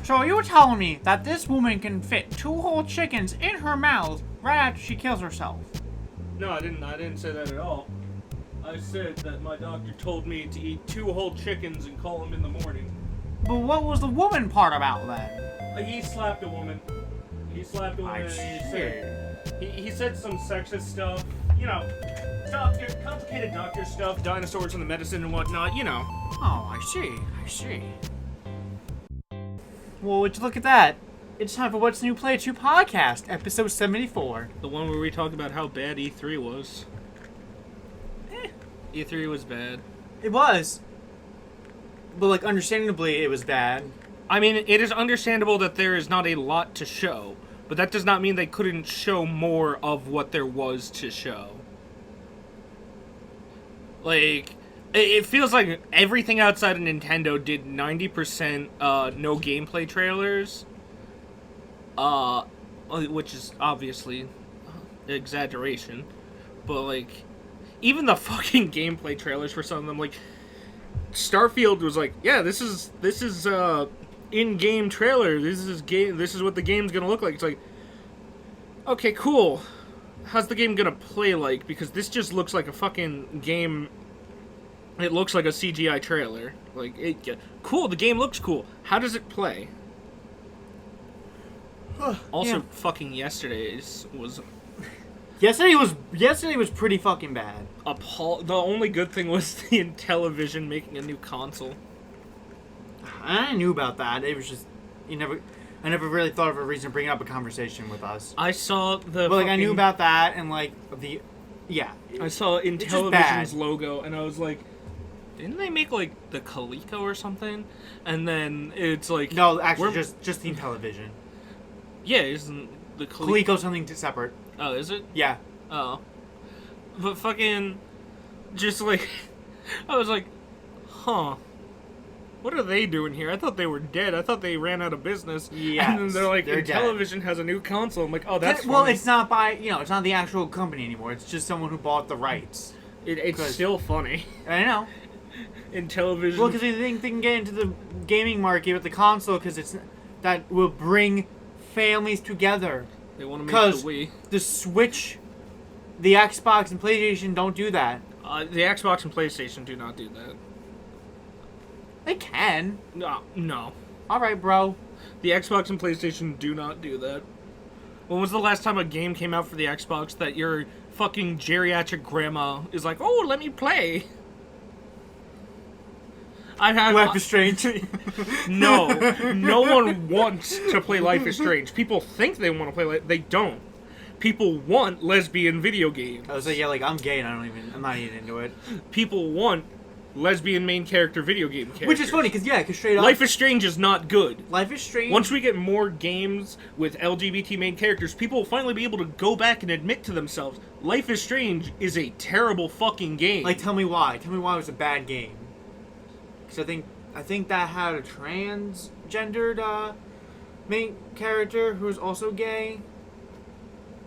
So you were telling me that this woman can fit 2 whole chickens in her mouth right after she kills herself? No, I didn't say that at all. I said that my doctor told me to eat 2 whole chickens and call them in the morning. But what was the woman part about that? He slapped a woman. He slapped a woman and he said some sexist stuff. You know, complicated doctor stuff, dinosaurs and the medicine and whatnot, you know. Oh, I see. Well, would you look at that? It's time for What's New Play 2 podcast, episode 74. The one where we talk about how bad E3 was. E3 was bad. It was. But, like, understandably, it was bad. I mean, it is understandable that there is not a lot to show, but that does not mean they couldn't show more of what there was to show. Like, it feels like everything outside of Nintendo did 90% no gameplay trailers, which is obviously exaggeration, but, like, even the fucking gameplay trailers for some of them, like, Starfield was like, yeah, this is in-game trailer. This is what the game's gonna look like. It's like, okay, cool. How's the game gonna play like? Because this just looks like a fucking game. It looks like a CGI trailer. Like, cool. The game looks cool. How does it play? Also, fucking yesterday's was. Yesterday was pretty fucking bad. The only good thing was the Intellivision making a new console. I knew about that. It was just I never really thought of a reason to bring up a conversation with us. I saw the. But I knew about that and I saw Intellivision's logo and I was like, didn't they make like the Coleco or something? And then it's like no, actually just the Intellivision. Yeah, isn't the Coleco something separate? Oh, is it? Yeah. Oh. But fucking... Just, like... I was like, huh. What are they doing here? I thought they were dead. I thought they ran out of business. Yeah. And then they're like, Intellivision has a new console. I'm like, oh, that's well, funny. it's not it's not the actual company anymore. It's just someone who bought the rights. It's still funny. I know. Intellivision... Well, because they think they can get into the gaming market with the console because that will bring families together. They want to make the Wii. The Switch, the Xbox, and PlayStation don't do that. The Xbox and PlayStation do not do that. They can. No. Alright, bro. The Xbox and PlayStation do not do that. When was the last time a game came out for the Xbox that your fucking geriatric grandma is like, oh, let me play? Life is Strange. No one wants to play Life is Strange. People think they want to play they don't. People want lesbian video games. I was like, I'm gay and I'm not even into it. People want lesbian main character video game characters. Which is funny, because straight up... Life is Strange is not good. Life is Strange... Once we get more games with LGBT main characters, people will finally be able to go back and admit to themselves, Life is Strange is a terrible fucking game. Like, tell me why. Tell me why it was a bad game. Because I think that had a transgendered main character who's also gay.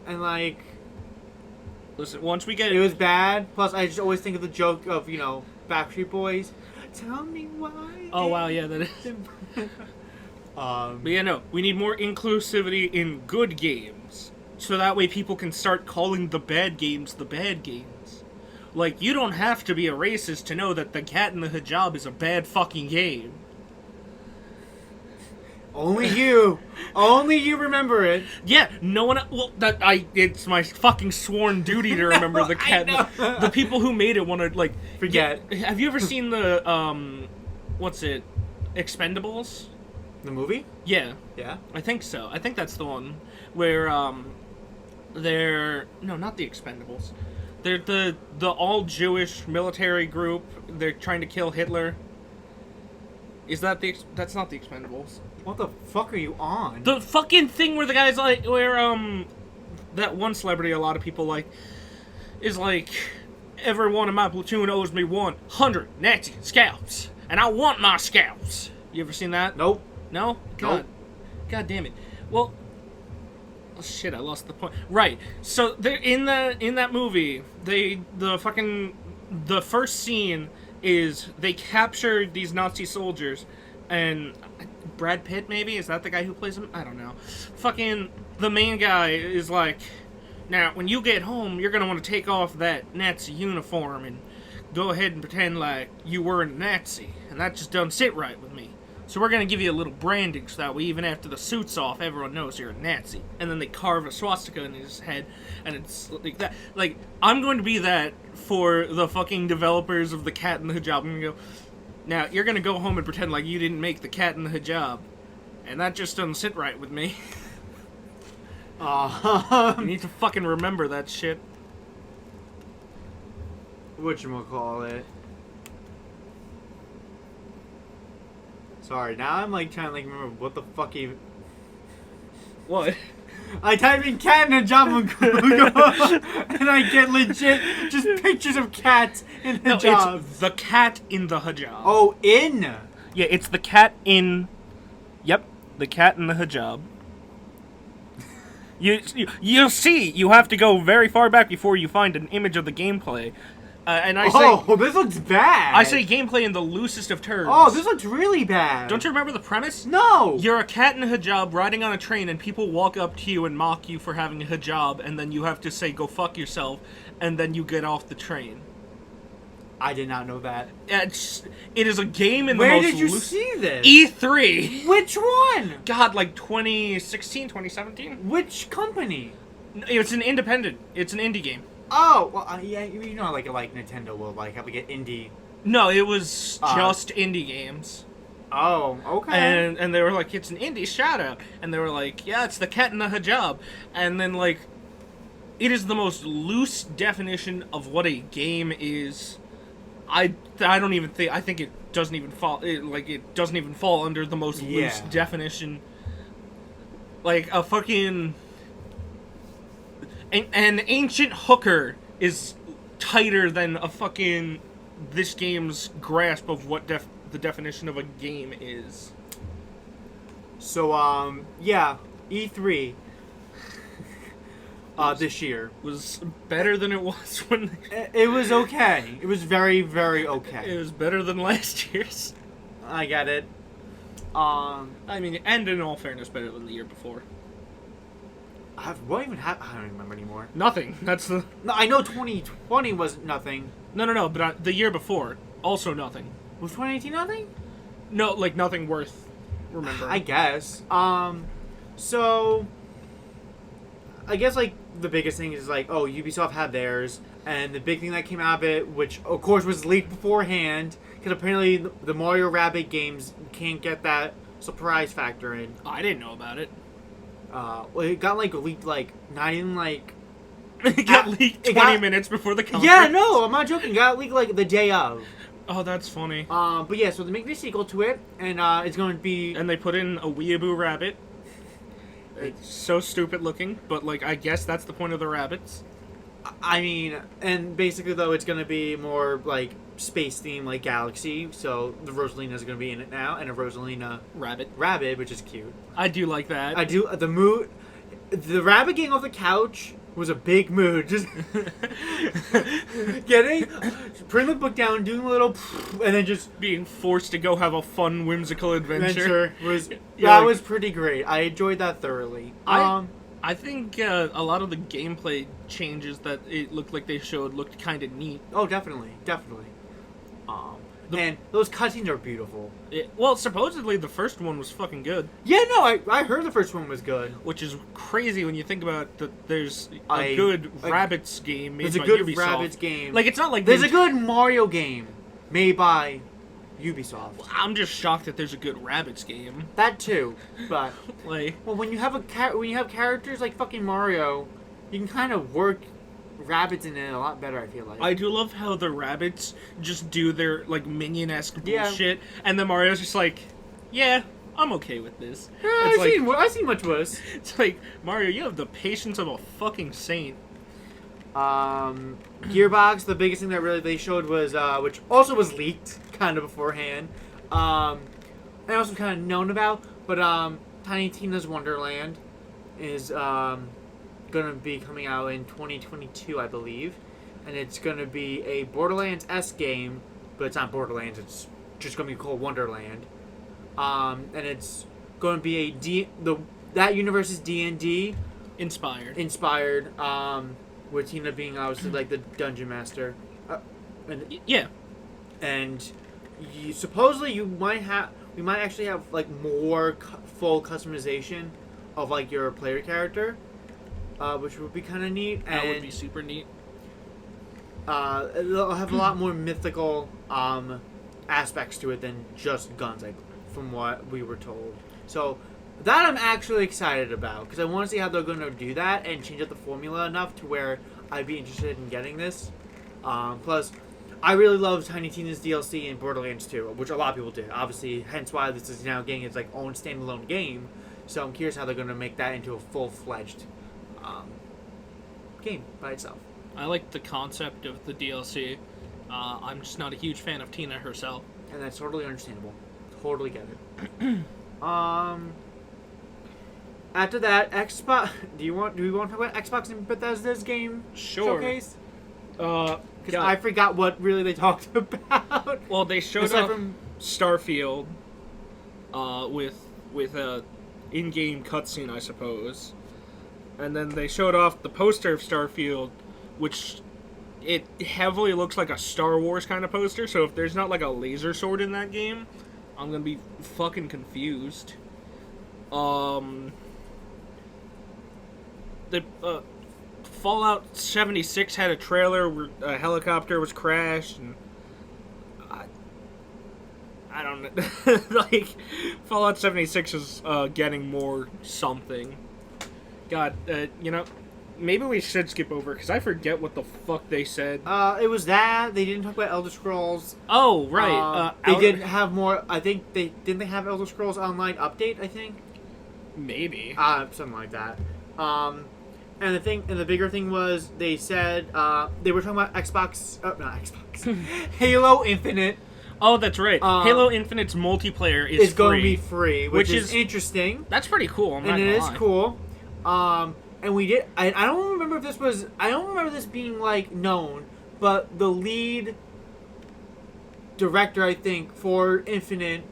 And, like... Listen, once we get... It was bad. Plus, I just always think of the joke of, Backstreet Boys. Tell me why. Oh, wow, yeah, that is... But yeah, no. We need more inclusivity in good games. So that way people can start calling the bad games the bad games. Like, you don't have to be a racist to know that The Cat in the Hijab is a bad fucking game. Only you remember it. Yeah, no one. Well, it's my fucking sworn duty to remember The Cat. The people who made it want to like forget. Have you ever seen the what's it, Expendables? The movie? Yeah. Yeah. I think so. I think that's the one where they're not the Expendables. They're the all-Jewish military group. They're trying to kill Hitler. Is that that's not the Expendables. What the fuck are you on? The fucking thing where the guy's like, where, that one celebrity a lot of people like, is like, everyone in my platoon owes me 100 Nazi scalps, and I want my scalps. You ever seen that? Nope. No? God. Nope. God damn it. Well, oh shit, I lost the point. Right. So they're in that movie, the first scene is they captured these Nazi soldiers, and Brad Pitt, maybe? Is that the guy who plays him? I don't know. Fucking, the main guy is like, now, when you get home, you're gonna want to take off that Nazi uniform and go ahead and pretend like you were a Nazi. And that just doesn't sit right with me. So we're gonna give you a little branding so that way even after the suit's off, everyone knows you're a Nazi. And then they carve a swastika in his head, and it's like that. Like, I'm going to be that for the fucking developers of The Cat in the Hijab. I'm gonna go, now, you're gonna go home and pretend like you didn't make The Cat in the Hijab. And that just doesn't sit right with me. You need to fucking remember that shit. Whatchamacallit. Sorry, now I'm like trying to like remember what the fuck even. What? I type in cat in hijab on Google and I get legit just pictures of cats in No, hijabs. it's The Cat in the Hijab. Oh, in? Yeah, it's the cat in... Yep, The Cat in the Hijab. You'll see, you have to go very far back before you find an image of the gameplay. And I say... this looks bad. I say gameplay in the loosest of terms. Oh, this looks really bad. Don't you remember the premise? No. You're a cat in a hijab riding on a train, and people walk up to you and mock you for having a hijab, and then you have to say, go fuck yourself, and then you get off the train. I did not know that. It is a game in the most... Where did you see this? E3! Which one? God, like 2016, 2017? Which company? It's an independent. It's an indie game. Oh, well, yeah, you know, like Nintendo will like have like an indie. No, it was just indie games. Oh, okay. And they were like, it's an indie shout out. And they were like, yeah, it's the cat in the hijab. And then like, it is the most loose definition of what a game is. I don't even think, I think it doesn't even fall, it doesn't even fall under the most loose definition. Like a fucking... An ancient hooker is tighter than a fucking this game's grasp of what the definition of a game is. So yeah, E3 this year Was better than it was when it was okay. It was very, very okay. it was better than last year's. I get it. I mean, and in all fairness, better than the year before. What even happened? I don't even remember anymore. Nothing. That's the... No, I know 2020 was nothing. No, but the year before, also nothing. Was 2018 nothing? No, like, nothing worth remembering. I guess. So... I guess, like, the biggest thing is, like, oh, Ubisoft had theirs, and the big thing that came out of it, which, of course, was leaked beforehand, because apparently the Mario Rabbids games can't get that surprise factor in. I didn't know about it. Well, it got, like, leaked, like, not even, like... It got leaked 20 minutes before the conference. Yeah, no, I'm not joking. It got leaked, like, the day of. Oh, that's funny. But yeah, so they make a sequel to it, and, it's going to be... And they put in a weeaboo rabbit. It's so stupid looking, but, like, I guess that's the point of the rabbits. I mean, and basically, though, it's going to be more, like, space-themed, like, Galaxy, so the Rosalina's going to be in it now, and a Rosalina... Rabbit, which is cute. I do like that. I do, the rabbit getting off the couch was a big mood, just putting the book down, doing a little, and then just... Being forced to go have a fun, whimsical adventure. Was pretty great. I enjoyed that thoroughly. I think a lot of the gameplay changes that it looked like they showed looked kind of neat. Oh, definitely. And those cutscenes are beautiful. Well, supposedly the first one was fucking good. Yeah, no, I heard the first one was good. Which is crazy when you think about that. There's a good Rabbids game made by Ubisoft. There's a good Rabbids game. Like, it's not like... There's a good Mario game made by Ubisoft. I'm just shocked that there's a good Rabbids game. That too, but... like... Well, when you have characters like fucking Mario, you can kind of work... Rabbids in it a lot better, I feel like. I do love how the Rabbids just do their, like, minion-esque bullshit, and then Mario's just like, yeah, I'm okay with this. Yeah, I've seen much worse. It's like, Mario, you have the patience of a fucking saint. Gearbox, the biggest thing that really they showed was, which also was leaked, kind of beforehand, and also kind of known about, but, Tiny Tina's Wonderland is, gonna be coming out in 2022, I believe, and it's gonna be a Borderlands-esque game, but it's not Borderlands. It's just gonna be called Wonderland. and it's going to be that universe is D&D inspired, with Tina being obviously like the dungeon master, and supposedly we might actually have like more full customization of like your player character, which would be kind of neat. That would be super neat. It'll have a lot more mythical aspects to it than just guns, like from what we were told. So that I'm actually excited about, because I want to see how they're going to do that and change up the formula enough to where I'd be interested in getting this. Plus, I really love Tiny Tina's DLC in Borderlands 2, which a lot of people did. Obviously, hence why this is now getting its like own standalone game. So I'm curious how they're going to make that into a full-fledged game by itself. I like the concept of the DLC. I'm just not a huge fan of Tina herself. And that's totally understandable. Totally get it. After that, Xbox. Do we want to talk about Xbox and Bethesda's game showcase? Because I forgot what really they talked about. Well, they showed off Starfield with a in-game cutscene, I suppose, and then they showed off the poster of Starfield, which it heavily looks like a Star Wars kind of poster. So if there's not like a laser sword in that game, I'm gonna be fucking confused. The Fallout 76 had a trailer where a helicopter was crashed, and I don't know. Like, Fallout 76 is getting more something. God, maybe we should skip over, because I forget what the fuck they said. It was that. They didn't talk about Elder Scrolls. Oh, right. They didn't have more. I think didn't they have Elder Scrolls Online update, I think? Maybe. Something like that. And the bigger thing was they said they were talking about Xbox, not Xbox, Halo Infinite. Oh, that's right. Halo Infinite's multiplayer is going to be free, which is interesting. That's pretty cool. I'm not and gonna it lie. is cool. And we did. I don't remember if this was. I don't remember this being like known, but the lead director, I think, for Infinite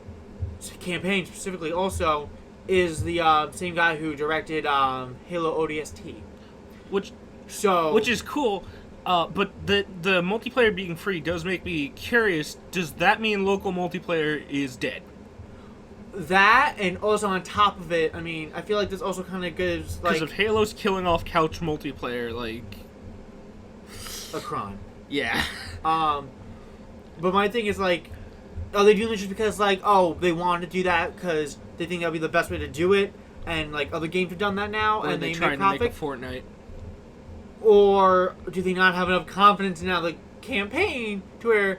campaign specifically, also is the same guy who directed Halo ODST. Which is cool, but the multiplayer being free does make me curious. Does that mean local multiplayer is dead? That, and also on top of it, I mean, I feel like this also kind of gives like, because if Halo's killing off couch multiplayer, like a crime. Yeah. But my thing is like, are they doing this just because like, oh, they want to do that because they think that'll be the best way to do it, and like other games have done that now, or and they trying make profit? To make a Fortnite. Or do they not have enough confidence in now the campaign to where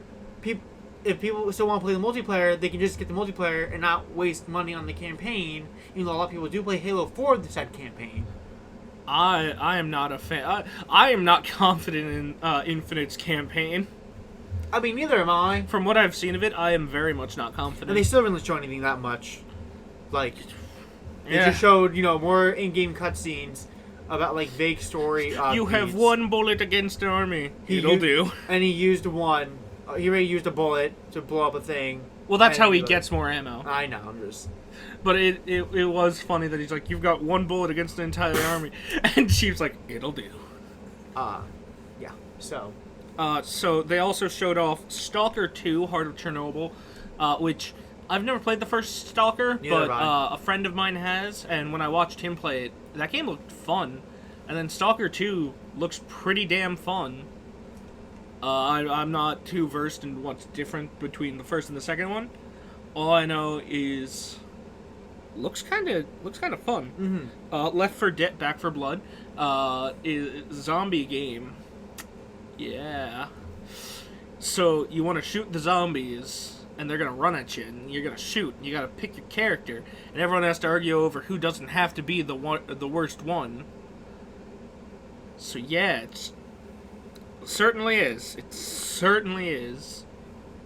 if people still want to play the multiplayer, they can just get the multiplayer and not waste money on the campaign, even though a lot of people do play Halo for the said campaign. I am not a fan. I am not confident in Infinite's campaign. I mean, neither am I. From what I've seen of it, I am very much not confident. And they still didn't show anything that much. Like, they just showed, more in-game cutscenes about, like, vague story. You have one bullet against an army. It'll do. And he used one. He already used a bullet to blow up a thing. Well, that's how he gets more ammo. I know, I'm just... But it was funny that he's like, you've got one bullet against the entire army. And she was like, it'll do. Yeah, so... So they also showed off Stalker 2, Heart of Chernobyl, which I've never played the first Stalker, but a friend of mine has, and when I watched him play it, that game looked fun. And then Stalker 2 looks pretty damn fun. I'm not too versed in what's different between the first and the second one. All I know is looks kind of fun. Mm-hmm. Left 4 Dead, Back 4 Blood is a zombie game. Yeah. So you want to shoot the zombies, and they're gonna run at you, and you're gonna shoot. And you gotta pick your character, and everyone has to argue over who doesn't have to be the worst one. So yeah, it certainly is. It certainly is.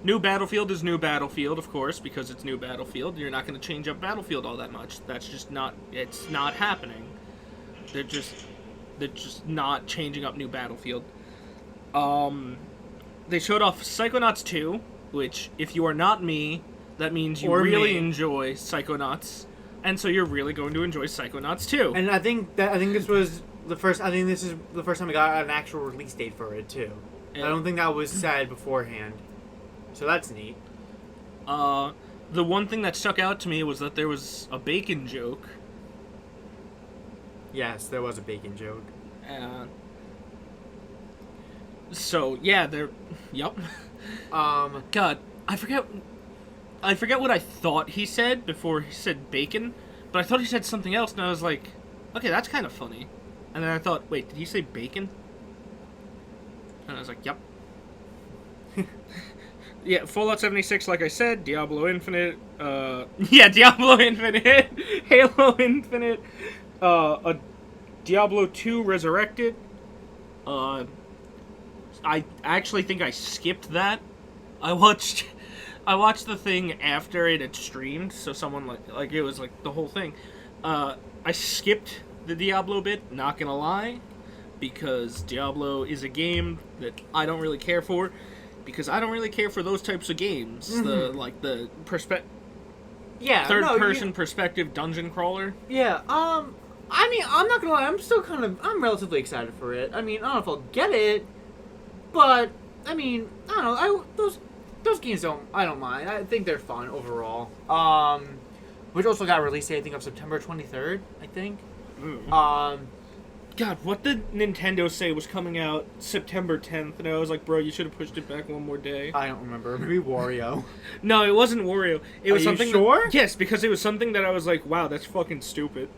New Battlefield is new Battlefield, of course, because it's new Battlefield. You're not gonna change up Battlefield all that much. That's just not. It's not happening. They're just not changing up new Battlefield. They showed off Psychonauts 2, which, if you are not me, that means you Or really me. enjoy Psychonauts, and so you're really going to enjoy Psychonauts too. And I think this was the first. I think this is the first time we got an actual release date for it too. Yeah. I don't think that was said beforehand, so that's neat. The one thing that stuck out to me was that there was a bacon joke. Yes, there was a bacon joke. So yeah, there. Yep. God, I forget what I thought he said before he said bacon, but I thought he said something else, and I was like, okay, that's kind of funny. And then I thought, wait, did he say bacon? And I was like, yep. Yeah, Fallout 76, like I said, Diablo Infinite, Diablo Infinite, Halo Infinite, a Diablo 2 Resurrected. I actually think I skipped that. I watched the thing after it had streamed, so someone like it was like the whole thing. I skipped the Diablo bit, not gonna lie, because Diablo is a game that I don't really care for, because I don't really care for those types of games. Mm-hmm. The Yeah, third-person perspective dungeon crawler. Yeah. I mean, I'm not gonna lie. I'm relatively excited for it. I mean, I don't know if I'll get it, but I mean, I don't know. Those games I don't mind. I think they're fun overall. Which also got released, I think, of September 23rd. I think. God, what did Nintendo say was coming out September 10th? And I was like, bro, you should have pushed it back one more day. I don't remember. Maybe Wario. No, it wasn't Wario. It was Are you something. sure? Yes, because it was something that I was like, wow, that's fucking stupid.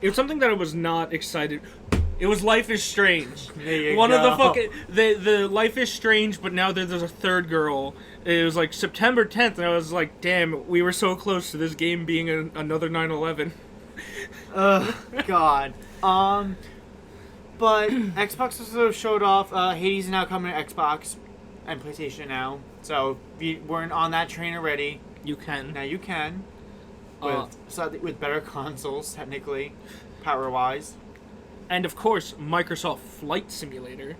It was something that I was not excited. It was Life is Strange. There you One of the go. fucking the Life is Strange, but now there's a third girl. It was like September 10th, and I was like, damn, we were so close to this game being another 9/11. God. But Xbox also showed off. Hades is now coming to Xbox and PlayStation now. So if you weren't on that train already, You can. now you can. With better consoles, technically, power-wise. And of course, Microsoft Flight Simulator,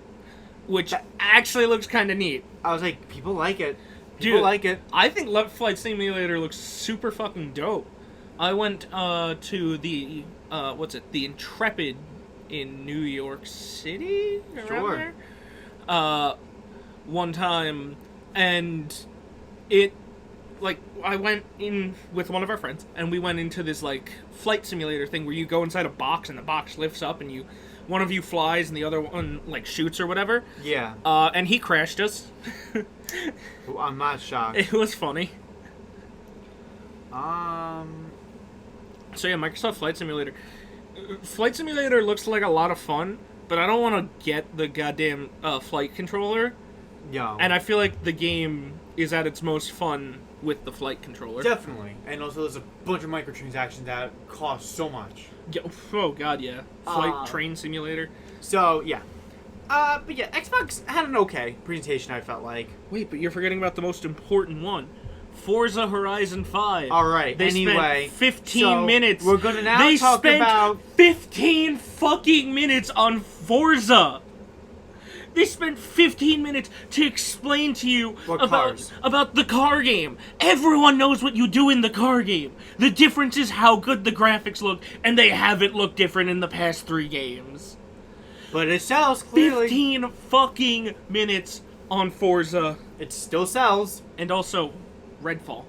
which actually looks kind of neat. I was like, people like it. People Dude, like it. I think Flight Simulator looks super fucking dope. I went to the the Intrepid in New York City, around Sure. there, one time, and I went in with one of our friends, and we went into this flight simulator thing where you go inside a box and the box lifts up and one of you flies and the other one shoots or whatever. Yeah. And he crashed us. I'm not shocked. It was funny. So So yeah, Microsoft Flight Simulator. Flight Simulator looks like a lot of fun, but I don't want to get the goddamn flight controller. yeah. And I feel like the game is at its most fun with the flight controller. Definitely. And also there's a bunch of microtransactions that cost so much. Yeah, oh god, yeah. Flight train simulator. So, yeah. But yeah, Xbox had an okay presentation, I felt like. Wait, but you're forgetting about the most important one. Forza Horizon 5. Alright, They anyway. spent 15 so minutes. We're gonna now They talk spent about 15 fucking minutes on Forza. They spent 15 minutes to explain to you about the car game. Everyone knows what you do in the car game. The difference is how good the graphics look, and they haven't looked different in the past 3 games. But it sells, clearly. 15 fucking minutes on Forza. It still sells. And also, Redfall.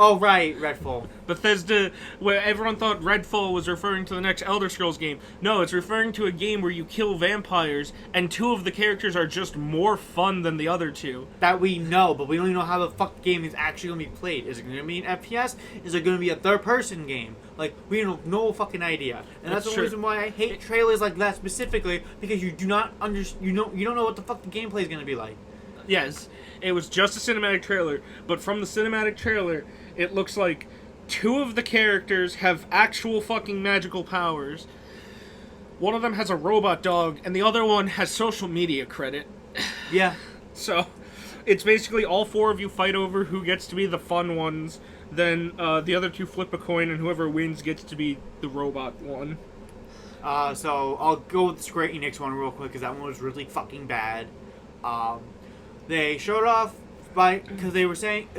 Oh, right, Redfall. Bethesda, where everyone thought Redfall was referring to the next Elder Scrolls game. No, it's referring to a game where you kill vampires, and 2 of the characters are just more fun than the other 2. That we know, but we don't even know how the fuck the game is actually going to be played. Is it going to be an FPS? Is it going to be a third-person game? Like, we have no fucking idea. And that's the true. reason why I hate trailers like that specifically, because you do not you don't know what the fuck the gameplay is going to be like. Yes, it was just a cinematic trailer, but from the cinematic trailer, it looks like 2 of the characters have actual fucking magical powers. One of them has a robot dog, and the other one has social media credit. Yeah. So, it's basically all 4 of you fight over who gets to be the fun ones, then the other 2 flip a coin, and whoever wins gets to be the robot one. So I'll go with the Square Enix one real quick, because that one was really fucking bad. They showed off because they were saying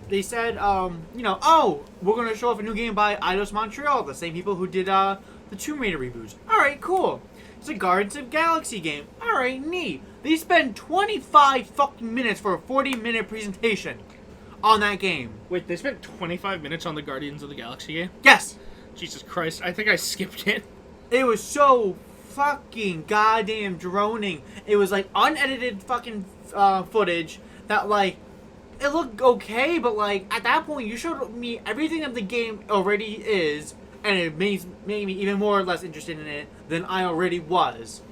they said oh, we're gonna show off a new game by Eidos Montreal, the same people who did the Tomb Raider reboots. All right, cool. It's a Guardians of the Galaxy game. All right, neat. They spend 25 fucking minutes for a 40-minute presentation on that game. Wait, they spent 25 minutes on the Guardians of the Galaxy game? Yes. Jesus Christ, I think I skipped it. It was so fucking goddamn droning. It was like unedited fucking footage that like it looked okay, but like at that point you showed me everything that the game already is, and it made me even more or less interested in it than I already was,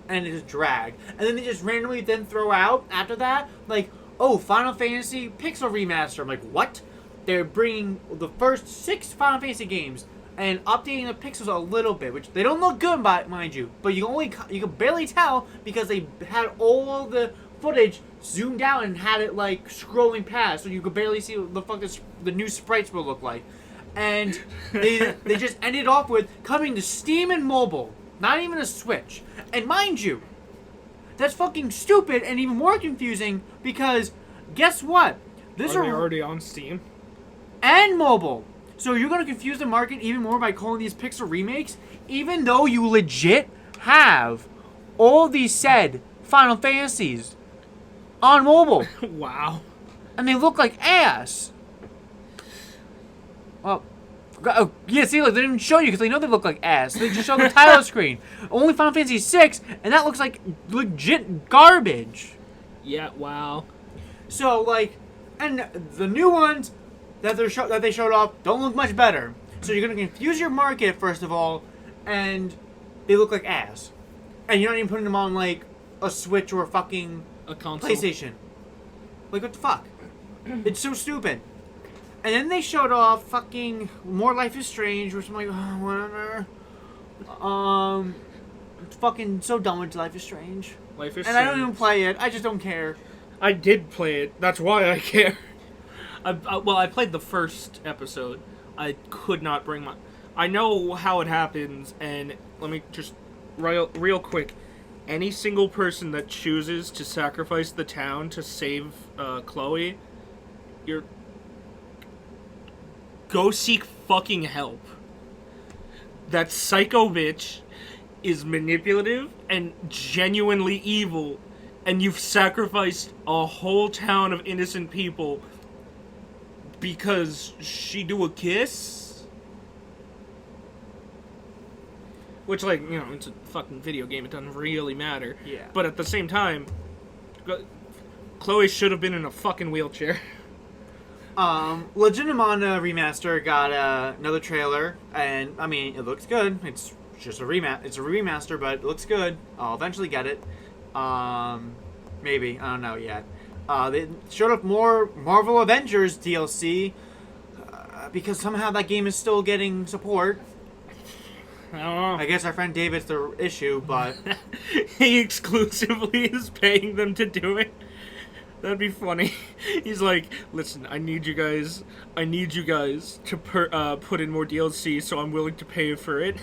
and it just dragged. And then they just randomly then throw out after that like, oh, Final Fantasy Pixel Remaster. I'm like, what? They're bringing the first 6 Final Fantasy games and updating the pixels a little bit, which they don't look good, mind you, but you can barely tell because they had all the footage zoomed out and had it like scrolling past, so you could barely see what the fuck the new sprites will look like. And they just ended off with coming to Steam and mobile, not even a Switch. And mind you, that's fucking stupid and even more confusing because guess what? Are they already on Steam? And mobile. So you're going to confuse the market even more by calling these pixel remakes, even though you legit have all these said Final Fantasies on mobile. Wow. And they look like ass. Well, yeah, see, look, they didn't even show you because they know they look like ass. They just show the title screen. Only Final Fantasy 6, and that looks like legit garbage. Yeah, wow. So, like, and the new ones that they showed off don't look much better. So you're gonna confuse your market first of all, and they look like ass. And you're not even putting them on like a Switch or a console. PlayStation. Like what the fuck? It's so stupid. And then they showed off fucking more Life is Strange, which I'm like, oh, whatever. It's fucking so done with Life is Strange. Life is and Strange. I don't even play it. I just don't care. I did play it. That's why I care. I played the first episode. I could not bring my... I know how it happens, and let me just... Real quick. Any single person that chooses to sacrifice the town to save Chloe, you're... Go seek fucking help. That psycho bitch is manipulative and genuinely evil, and you've sacrificed a whole town of innocent people because she do a kiss? Which, like, you know, it's a fucking video game. It doesn't really matter. Yeah. But at the same time, Chloe should have been in a fucking wheelchair. Legitimata Remaster got another trailer, and, I mean, it looks good. It's just it's a remaster, but it looks good. I'll eventually get it. Maybe. I don't know yet. They showed up more Marvel Avengers DLC, because somehow that game is still getting support. I don't know. I guess our friend David's the issue, but... He exclusively is paying them to do it. That'd be funny. He's like, listen, I need you guys to put in more DLC, so I'm willing to pay for it.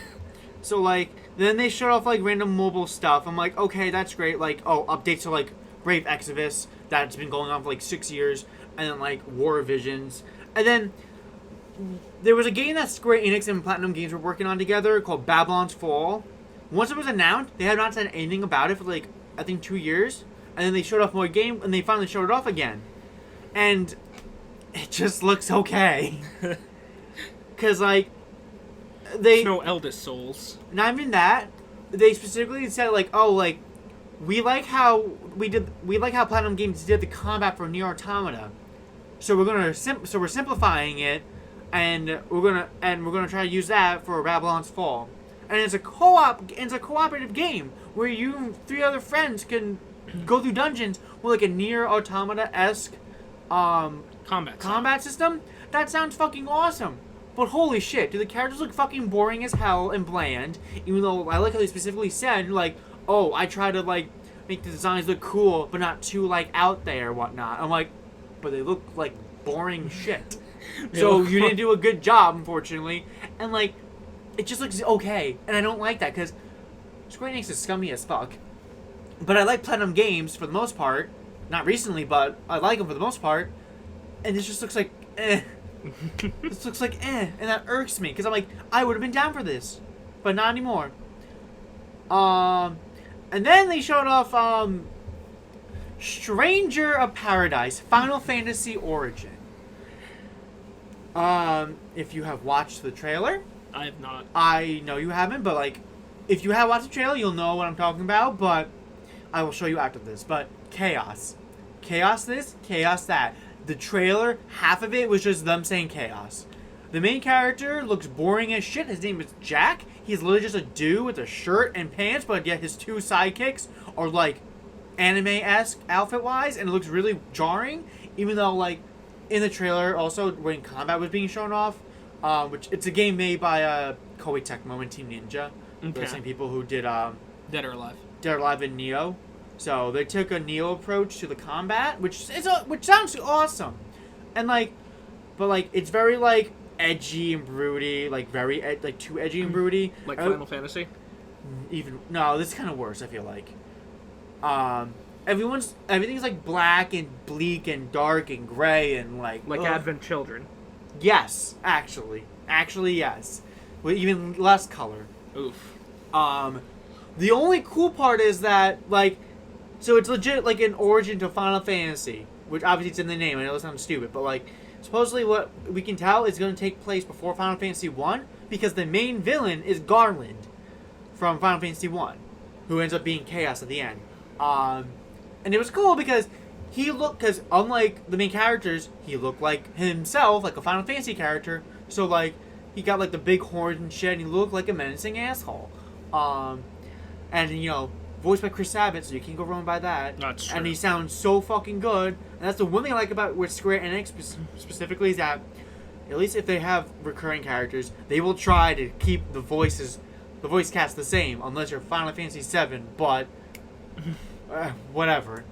So, like, then they showed off, like, random mobile stuff. I'm like, okay, that's great. Like, oh, updates to, like, Brave Exvius, that's been going on for, like, 6 years. And then, like, War of Visions. And then there was a game that Square Enix and Platinum Games were working on together called Babylon's Fall. Once it was announced, they had not said anything about it for, like, I think 2 years. And then they showed off more game, and they finally showed it off again. And it just looks okay. Because, like, There's no Eldest Souls. Not even that. They specifically said, like, oh, like, we like how Platinum Games did the combat for Nier Automata. So we're simplifying it, and we're gonna try to use that for Babylon's Fall. And it's a cooperative game where you and 3 other friends can go through dungeons with like a Nier Automata-esque combat system. That sounds fucking awesome. But holy shit, do the characters look fucking boring as hell and bland, even though I like how they specifically said, like, oh, I try to, like, make the designs look cool, but not too, like, out there or whatnot. I'm like, but they look like boring shit. So you didn't do a good job, unfortunately. And, like, it just looks okay. And I don't like that, because Square Enix is scummy as fuck. But I like Platinum Games, for the most part. not recently, but I like them for the most part. And this just looks like eh. This looks like eh, and that irks me because I'm like, I would have been down for this, but not anymore. And then they showed off Stranger of Paradise, Final Fantasy Origin. If you have watched the trailer, I have not. I know you haven't, but like, if you have watched the trailer, you'll know what I'm talking about. But I will show you after this. But chaos this, chaos that. The trailer, half of it was just them saying chaos. The main character looks boring as shit. His name is Jack. He's literally just a dude with a shirt and pants, but yet his two sidekicks are like anime-esque outfit-wise, and it looks really jarring. Even though, like, in the trailer, also when combat was being shown off, which it's a game made by Koei Tecmo and Team Ninja, the same people who did Dead or Alive. Dead or Alive and Neo. So they took a Neo approach to the combat, which sounds awesome, and like, but like it's very like edgy and broody, like very like too edgy and broody. Like Final Fantasy. Even no, this is kind of worse. I feel like, everything's like black and bleak and dark and gray and like Advent Children. Yes, actually yes, with even less color. Oof. The only cool part is that like. So it's legit like an origin to Final Fantasy, which obviously it's in the name. I know it sounds stupid, but like supposedly what we can tell is going to take place before Final Fantasy 1 because the main villain is Garland from Final Fantasy 1, who ends up being Chaos at the end. And it was cool because because unlike the main characters, he looked like himself, like a Final Fantasy character. So like he got like the big horns and shit, and he looked like a menacing asshole. And you know. Voiced by Chris Sabat, so you can't go wrong by that. That's true. And he sounds so fucking good. And that's the one thing I like about with Square Enix specifically is that, at least if they have recurring characters, they will try to keep the voice cast the same, unless you're Final Fantasy VII. But whatever.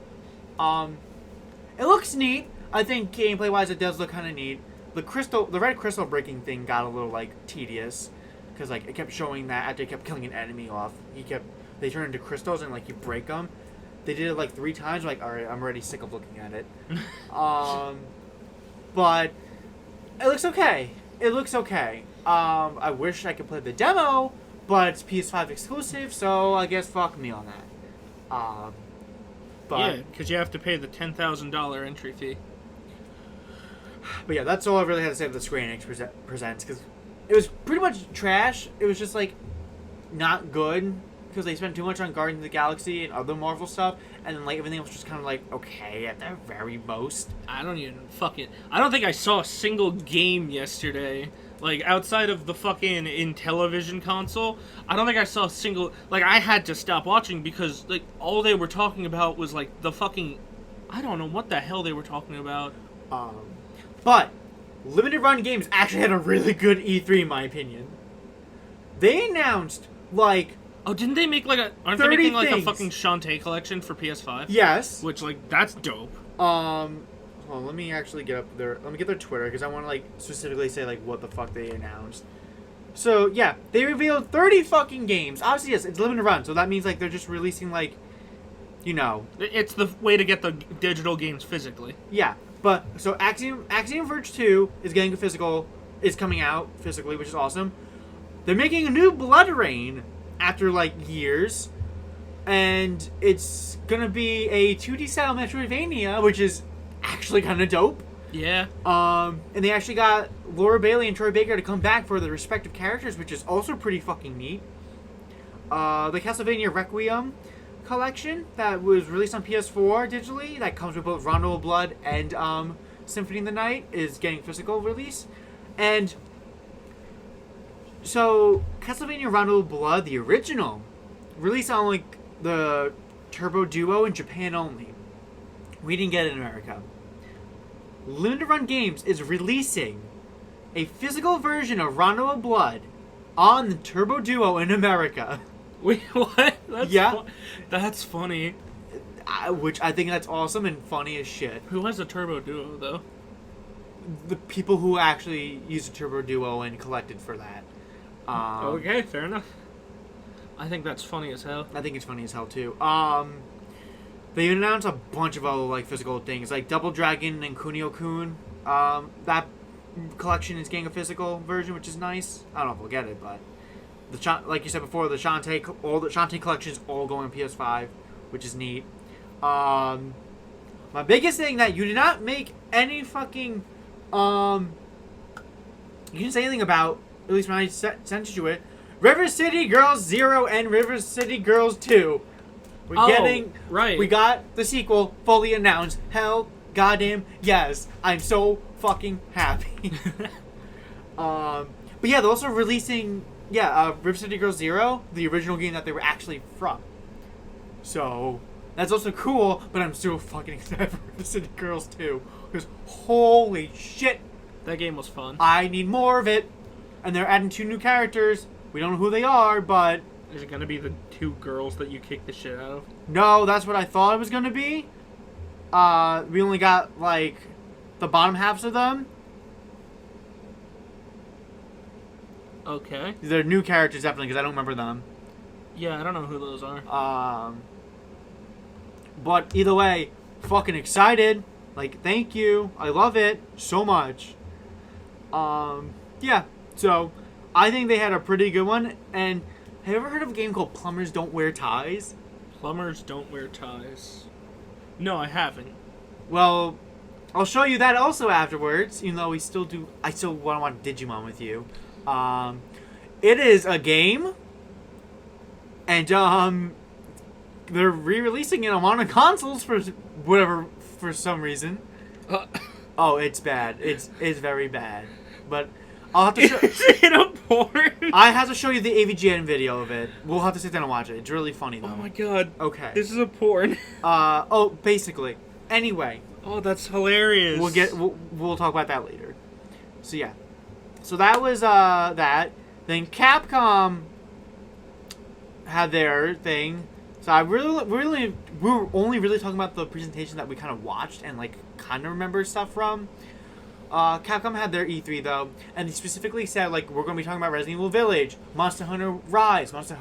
It looks neat. I think gameplay wise, it does look kind of neat. The red crystal breaking thing got a little like tedious because like it kept showing that after it kept killing an enemy off, they turn into crystals and like you break them. They did it like 3 times. I'm like, all right, I'm already sick of looking at it. But it looks okay. I wish I could play the demo, but it's PS5 exclusive, so I guess fuck me on that. But yeah, because you have to pay the $10,000 entry fee. But yeah, that's all I really had to say about the Square Enix presents, because it was pretty much trash. It was just like not good. Because they spent too much on Guardians of the Galaxy and other Marvel stuff, and then like everything was just kind of like okay at the very most. I don't think I saw a single game yesterday. Like outside of the fucking Intellivision console, I don't think I saw a single. Like I had to stop watching because like all they were talking about was like the fucking. I don't know what the hell they were talking about. But Limited Run Games actually had a really good E3 in my opinion. They announced like. Oh, didn't they make like aren't they making like a fucking Shantae collection for PS5? Yes. Which like that's dope. Hold on, let me actually get their Twitter because I want to like specifically say like what the fuck they announced. So yeah, they revealed 30 fucking games. Obviously, yes, it's limited run, so that means like they're just releasing like, you know, it's the way to get the digital games physically. Yeah, but so Axiom Verge 2 is coming out physically, which is awesome. They're making a new Blood Rain. After like years, and it's gonna be a 2D style Metroidvania, which is actually kind of dope. Yeah. And they actually got Laura Bailey and Troy Baker to come back for their respective characters, which is also pretty fucking neat. The Castlevania Requiem collection that was released on PS4 digitally, that comes with both Rondo of Blood and Symphony of the Night, is getting physical release, and. So, Castlevania Rondo of Blood, the original, released on like the Turbo Duo in Japan only. We didn't get it in America. Limited Run Games is releasing a physical version of Rondo of Blood on the Turbo Duo in America. Wait, what? That's funny. Which I think that's awesome and funny as shit. Who has a Turbo Duo though? The people who actually used a Turbo Duo and collected for that. Okay, fair enough. I think that's funny as hell. I think it's funny as hell too. They announced a bunch of other like physical things, like Double Dragon and Kunio-kun. That collection is getting a physical version, which is nice. I don't know if we'll get it, but like you said before, the Shantae collection is all going on PS5, which is neat. My biggest thing that you did not make any fucking you didn't say anything about, at least when I sent you it, River City Girls 0 and River City Girls 2. Right. We got the sequel fully announced. Hell, goddamn, yes. I'm so fucking happy. But yeah, they're also releasing, River City Girls 0, the original game that they were actually from. So, that's also cool, but I'm still fucking excited for River City Girls 2. Because, holy shit. That game was fun. I need more of it. And they're adding 2 new characters. We don't know who they are, but... Is it going to be the 2 girls that you kick the shit out of? No, that's what I thought it was going to be. We only got, like, the bottom halves of them. Okay. They're new characters, definitely, because I don't remember them. Yeah, I don't know who those are. But either way, fucking excited. Like, thank you. I love it so much. Yeah. So, I think they had a pretty good one. And have you ever heard of a game called Plumbers Don't Wear Ties? Plumbers Don't Wear Ties. No, I haven't. Well, I'll show you that also afterwards, even though I still want to watch Digimon with you. It is a game, and they're re-releasing it on one of consoles for some reason. Oh, it's bad. It's very bad. But I'll have to show. Is it a porn? I have to show you the AVGN video of it. We'll have to sit down and watch it. It's really funny though. Oh my god. Okay. This is a porn. Basically. Anyway. Oh, that's hilarious. We'll talk about that later. So yeah. So that was that. Then Capcom had their thing. So we were only really talking about the presentation that we kind of watched and like kind of remember stuff from. Capcom had their E3 though, and they specifically said like we're going to be talking about Resident Evil Village, Monster Hunter Rise, Monster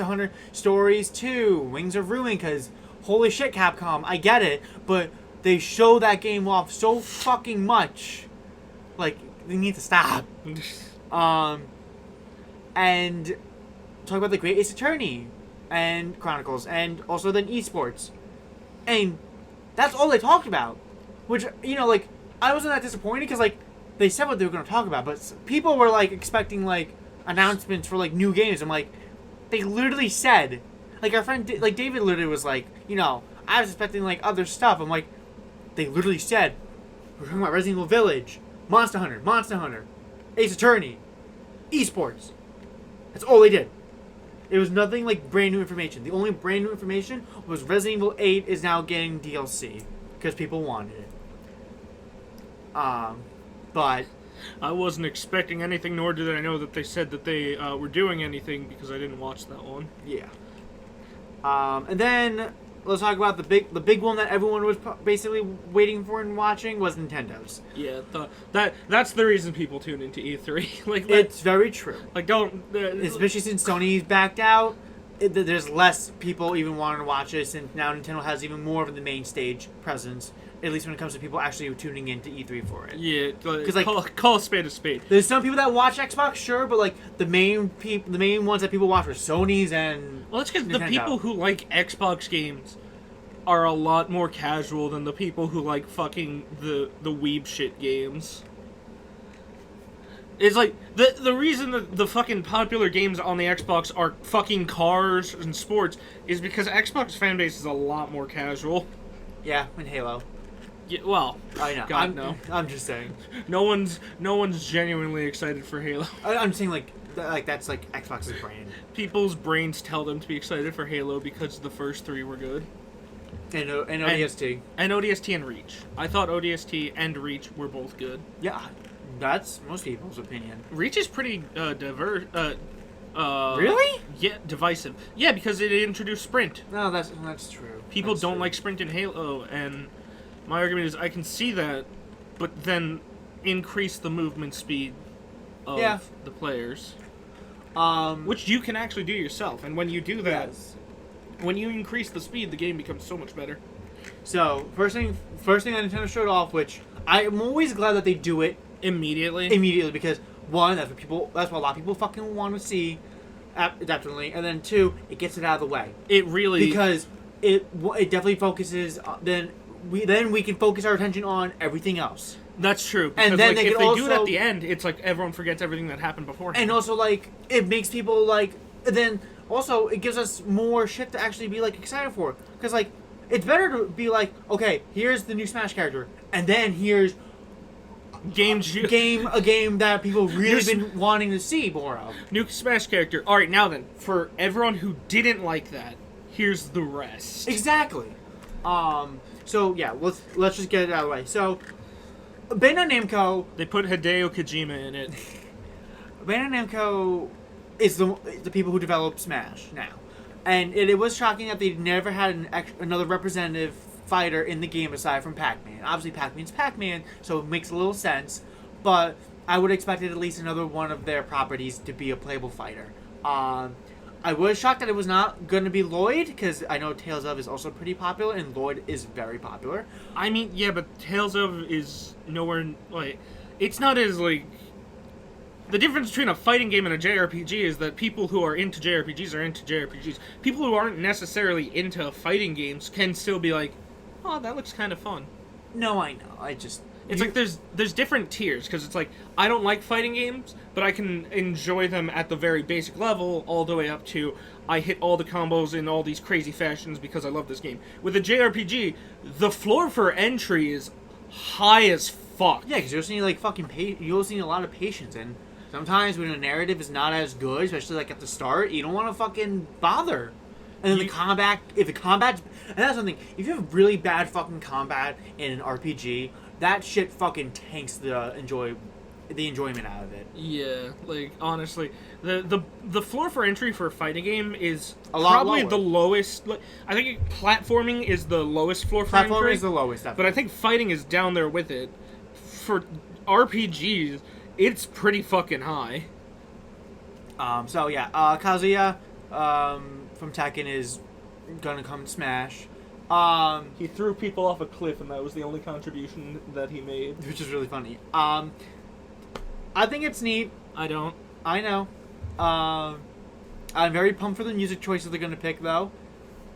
Hunter Stories 2, Wings of Ruin. Because holy shit, Capcom, I get it, but they show that game off so fucking much, like they need to stop. And talk about the Great Ace Attorney and Chronicles, and also then esports, and that's all they talked about. Which like. I wasn't that disappointed because, like, they said what they were going to talk about, but people were, like, expecting, like, announcements for, like, new games. I'm like, they literally said, like, our friend, like, David literally was like, I was expecting, like, other stuff. I'm like, they literally said, we're talking about Resident Evil Village, Monster Hunter, Ace Attorney, esports. That's all they did. It was nothing, like, brand new information. The only brand new information was Resident Evil 8 is now getting DLC because people wanted it. But I wasn't expecting anything, nor did I know that they said that they were doing anything because I didn't watch that one. Yeah. And then let's talk about the big one that everyone was basically waiting for and watching was Nintendo's. Yeah, that's the reason people tune into E3. Like it's very true. Like don't, especially since Sony's backed out. There's less people even wanting to watch this, and now Nintendo has even more of the main stage presence. At least when it comes to people actually tuning into E3 for it. Yeah, because like call a spade a spade. There's some people that watch Xbox, sure, but like the main ones that people watch are Sony's and. Well, that's because the people who like Xbox games are a lot more casual than the people who like fucking the weeb shit games. It's like the reason that the fucking popular games on the Xbox are fucking cars and sports is because Xbox fan base is a lot more casual. Yeah, and Halo. Yeah, well, I know. God, no. I'm just saying. No one's genuinely excited for Halo. I'm saying like that's like Xbox's brand. People's brains tell them to be excited for Halo because the first 3 were good. And ODST. And ODST and Reach. I thought ODST and Reach were both good. Yeah, that's most people's opinion. Reach is pretty diverse. Really? Yeah, divisive. Yeah, because it introduced Sprint. No, that's true. People don't like Sprint in Halo, and my argument is I can see that, but then increase the movement speed of the players. Which you can actually do yourself, and when you do that, When you increase the speed, the game becomes so much better. So first thing that Nintendo showed off, which I'm always glad that they do it Immediately, because one, that's what a lot of people fucking want to see, definitely, and then two, it gets it out of the way. it really Because it definitely focuses. Then we can focus our attention on everything else. That's true. Because, And then like, they if can they do it also- at the end, it's like everyone forgets everything that happened before. And also, like, it makes people, like, then also it gives us more shit to actually be, like, excited for. Because, like, it's better to be like, okay, here's the new Smash character, and then here's a game that people really been wanting to see more of. New Smash character. All right, now then, for everyone who didn't like that, here's the rest. Exactly. So yeah, let's just get it out of the way. So, Bandai Namco. They put Hideo Kojima in it. Bandai Namco is the people who develop Smash now, and it was shocking that they never had another representative fighter in the game aside from Pac-Man. Obviously, Pac-Man's Pac-Man, so it makes a little sense. But I would expect at least another one of their properties to be a playable fighter. I was shocked that it was not going to be Lloyd, because I know Tales of is also pretty popular, and Lloyd is very popular. I mean, yeah, but Tales of is nowhere, like, it's not as, like, the difference between a fighting game and a JRPG is that people who are into JRPGs are into JRPGs. People who aren't necessarily into fighting games can still be like, oh, that looks kind of fun. No, I know. It's like there's different tiers, because it's like, I don't like fighting games, but I can enjoy them at the very basic level, all the way up to I hit all the combos in all these crazy fashions because I love this game. With a JRPG, the floor for entry is high as fuck. Yeah, because you'll see like you'll see a lot of patience, and sometimes when a narrative is not as good, especially like at the start, you don't want to fucking bother. And then and that's something, if you have really bad fucking combat in an RPG, that shit fucking tanks the enjoyment out of it. Yeah, like, honestly, the floor for entry for a fighting game is A lot probably lower. the lowest. Like, I think platforming is the lowest floor for entry. Platform is the lowest, definitely. But I think fighting is down there with it. For RPGs, it's pretty fucking high. So yeah, Kazuya from Tekken is gonna come Smash. He threw people off a cliff, and that was the only contribution that he made. Which is really funny. I think it's neat. I don't. I know. I'm very pumped for the music choices they're gonna pick though,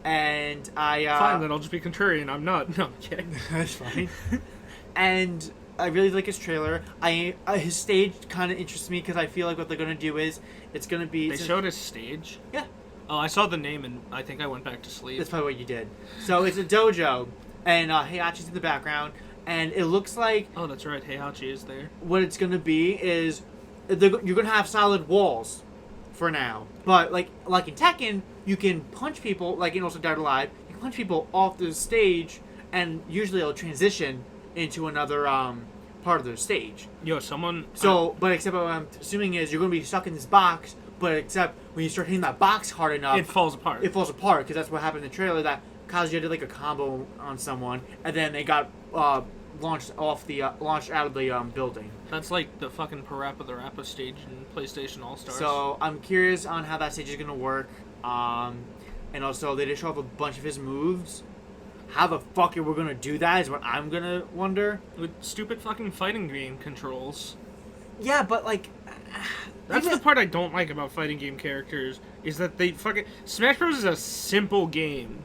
and Fine, then I'll just be contrarian. I'm not. No, I'm kidding. That's fine. And I really like his trailer. His stage kind of interests me because I feel like what they're gonna do is it's gonna be. They showed his stage. Yeah. Oh, I saw the name, and I think I went back to sleep. That's probably what you did. So it's a dojo, and Heihachi's in the background, and it looks like Oh, that's right. Heihachi is there. what it's gonna be is you're gonna have solid walls for now, but like in Tekken, you can punch people, like in also Dead or Alive, you can punch people off the stage, and usually it'll transition into another part of the stage. Yo, someone. So, but except what I'm assuming is you're gonna be stuck in this box, but except when you start hitting that box hard enough, It falls apart. It falls apart because that's what happened in the trailer. That Kazuya did like a combo on someone, and then they got launched out of the building. That's like the fucking Parappa the Rappa stage in PlayStation All Stars. So I'm curious on how that stage is gonna work. And also they just show off a bunch of his moves. How the fuck are we gonna do that? Is what I'm gonna wonder. With stupid fucking fighting game controls. Yeah, but like. That's the part I don't like about fighting game characters, is that they fucking... Smash Bros. Is a simple game.